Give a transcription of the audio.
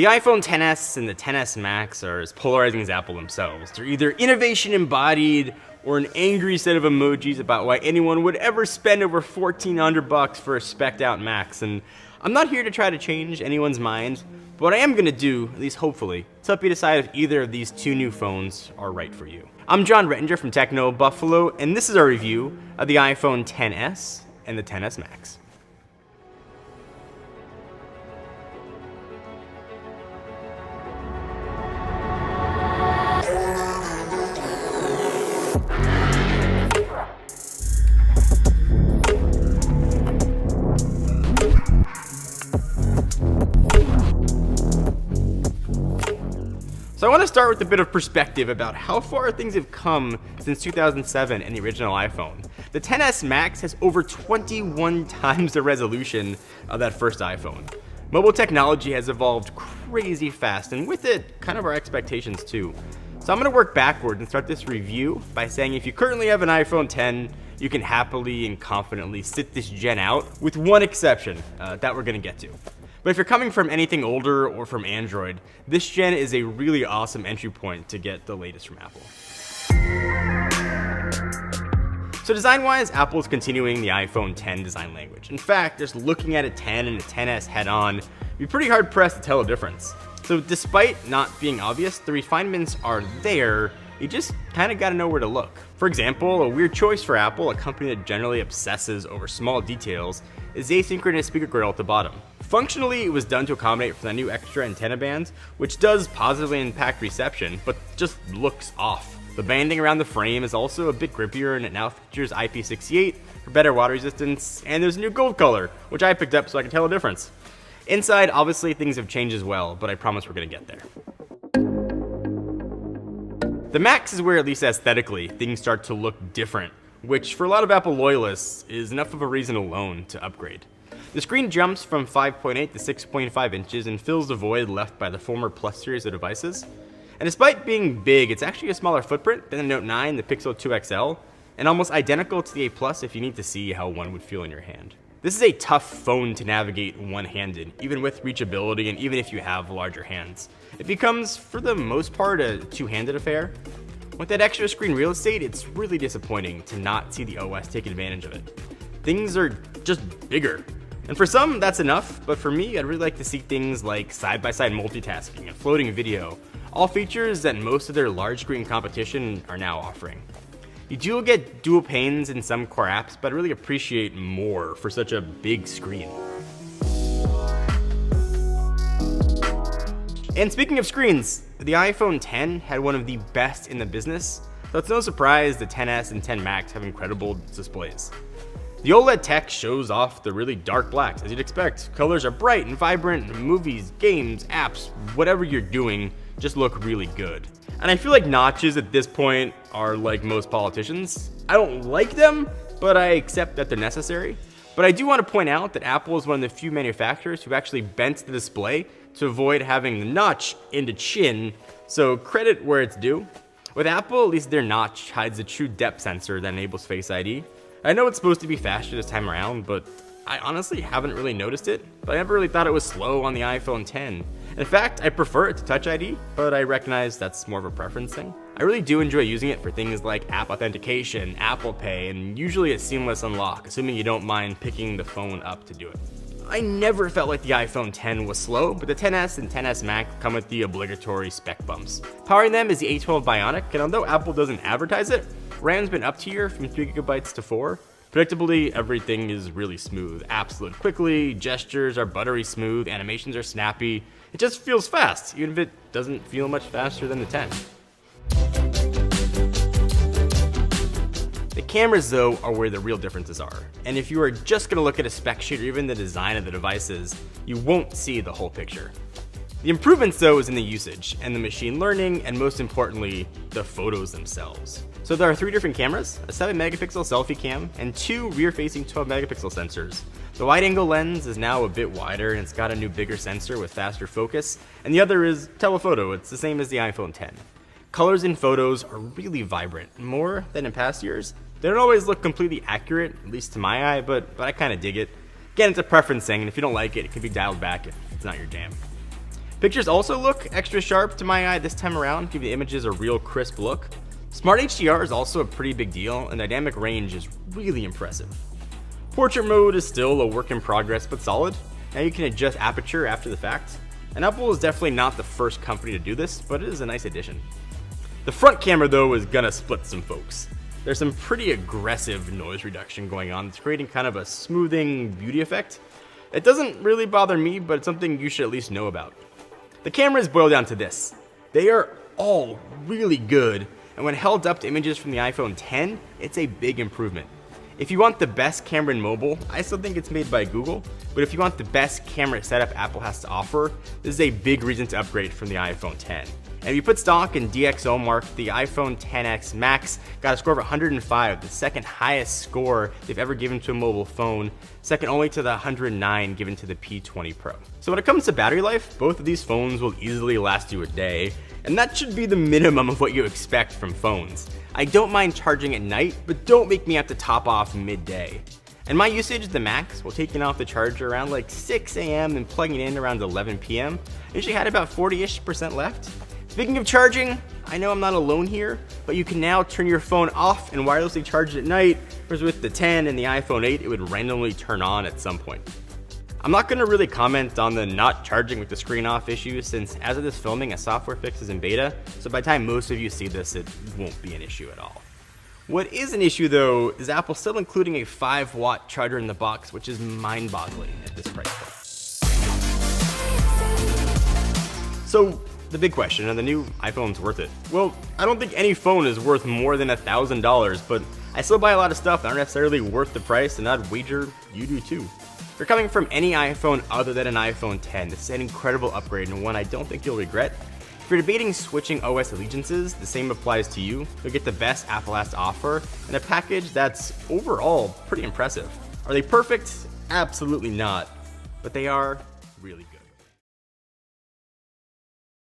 The iPhone XS and the XS Max are as polarizing as Apple themselves. They're either innovation embodied or an angry set of emojis about why anyone would ever spend over $1,400 for a spec'd out Max. And I'm not here to try to change anyone's mind, but what I am gonna do, at least hopefully, is help you decide if either of these two new phones are right for you. I'm John Rettinger from Techno Buffalo, and this is our review of the iPhone XS and the XS Max. So I want to start with a bit of perspective about how far things have come since 2007 and the original iPhone. The XS Max has over 21 times the resolution of that first iPhone. Mobile technology has evolved crazy fast, and with it, kind of our expectations too. So I'm going to work backwards and start this review by saying if you currently have an iPhone X, you can happily and confidently sit this gen out, with one exception that we're going to get to. But if you're coming from anything older or from Android, this gen is a really awesome entry point to get the latest from Apple. So design-wise, Apple is continuing the iPhone X design language. In fact, just looking at a 10 and a XS head-on, you'd be pretty hard-pressed to tell a difference. So despite not being obvious, the refinements are there. You just kind of got to know where to look. For example, a weird choice for Apple, a company that generally obsesses over small details, is the asynchronous speaker grill at the bottom. Functionally, it was done to accommodate for the new extra antenna bands, which does positively impact reception, but just looks off. The banding around the frame is also a bit grippier, and it now features IP68 for better water resistance, and there's a new gold color, which I picked up so I can tell a difference. Inside, obviously, things have changed as well, but I promise we're gonna get there. The Max is where, at least aesthetically, things start to look different, which for a lot of Apple loyalists is enough of a reason alone to upgrade. The screen jumps from 5.8 to 6.5 inches and fills the void left by the former Plus series of devices. And despite being big, it's actually a smaller footprint than the Note 9, the Pixel 2 XL, and almost identical to the A Plus if you need to see how one would feel in your hand. This is a tough phone to navigate one-handed, even with reachability and even if you have larger hands. It becomes, for the most part, a two-handed affair. With that extra screen real estate, it's really disappointing to not see the OS take advantage of it. Things are just bigger. And for some, that's enough, but for me, I'd really like to see things like side-by-side multitasking and floating video, all features that most of their large screen competition are now offering. You do get dual panes in some core apps, but I really appreciate more for such a big screen. And speaking of screens, the iPhone X had one of the best in the business, so it's no surprise the XS and X Max have incredible displays. The OLED tech shows off the really dark blacks, as you'd expect. Colors are bright and vibrant, and movies, games, apps, whatever you're doing, just look really good. And I feel like notches at this point are like most politicians. I don't like them, but I accept that they're necessary. But I do want to point out that Apple is one of the few manufacturers who actually bent the display to avoid having the notch into chin, so credit where it's due. With Apple, at least their notch hides a true depth sensor that enables Face ID. I know it's supposed to be faster this time around, but I honestly haven't really noticed it, but I never really thought it was slow on the iPhone X. In fact, I prefer it to Touch ID, but I recognize that's more of a preference thing. I really do enjoy using it for things like app authentication, Apple Pay, and usually a seamless unlock, assuming you don't mind picking the phone up to do it. I never felt like the iPhone X was slow, but the XS and XS Max come with the obligatory spec bumps. Powering them is the A12 Bionic, and although Apple doesn't advertise it, RAM's been up tier from 3 GB to 4. Predictably, everything is really smooth. Apps load quickly, gestures are buttery smooth, animations are snappy. It just feels fast, even if it doesn't feel much faster than the 10. The cameras, though, are where the real differences are. And if you are just gonna look at a spec sheet or even the design of the devices, you won't see the whole picture. The improvements, though, is in the usage and the machine learning, and most importantly, the photos themselves. So there are 3 different cameras, a 7-megapixel selfie cam, and 2 rear-facing 12-megapixel sensors. The wide-angle lens is now a bit wider, and it's got a new bigger sensor with faster focus, and the other is telephoto. It's the same as the iPhone X. Colors in photos are really vibrant, more than in past years. They don't always look completely accurate, at least to my eye, but I kind of dig it. Again, it's a preference thing, and if you don't like it, it can be dialed back if it's not your jam. Pictures also look extra sharp to my eye this time around, giving the images a real crisp look. Smart HDR is also a pretty big deal, and dynamic range is really impressive. Portrait mode is still a work in progress, but solid. Now you can adjust aperture after the fact. And Apple is definitely not the first company to do this, but it is a nice addition. The front camera though is gonna split some folks. There's some pretty aggressive noise reduction going on. It's creating kind of a smoothing beauty effect. It doesn't really bother me, but it's something you should at least know about. The cameras boil down to this. They are all really good, and when held up to images from the iPhone X, it's a big improvement. If you want the best camera in mobile, I still think it's made by Google, but if you want the best camera setup Apple has to offer, this is a big reason to upgrade from the iPhone X. And if you put stock in DxOMark, the iPhone XS Max got a score of 105, the second highest score they've ever given to a mobile phone, second only to the 109 given to the P20 Pro. So when it comes to battery life, both of these phones will easily last you a day, and that should be the minimum of what you expect from phones. I don't mind charging at night, but don't make me have to top off midday. And my usage at the max, while taking off the charger around like 6 a.m. and plugging it in around 11 p.m., I usually had about 40-ish% left. Speaking of charging, I know I'm not alone here, but you can now turn your phone off and wirelessly charge it at night, whereas with the 10 and the iPhone 8, it would randomly turn on at some point. I'm not going to really comment on the not charging with the screen off issue, since as of this filming, a software fix is in beta, so by the time most of you see this, it won't be an issue at all. What is an issue though, is Apple still including a 5-watt charger in the box, which is mind-boggling at this price point. So, the big question, are the new iPhones worth it? Well, I don't think any phone is worth more than $1,000, but I still buy a lot of stuff that aren't necessarily worth the price, and I'd wager you do too. If you're coming from any iPhone other than an iPhone X, this is an incredible upgrade and one I don't think you'll regret. If you're debating switching OS allegiances, the same applies to you. You'll get the best Apple has to offer, and a package that's overall pretty impressive. Are they perfect? Absolutely not, but they are really good.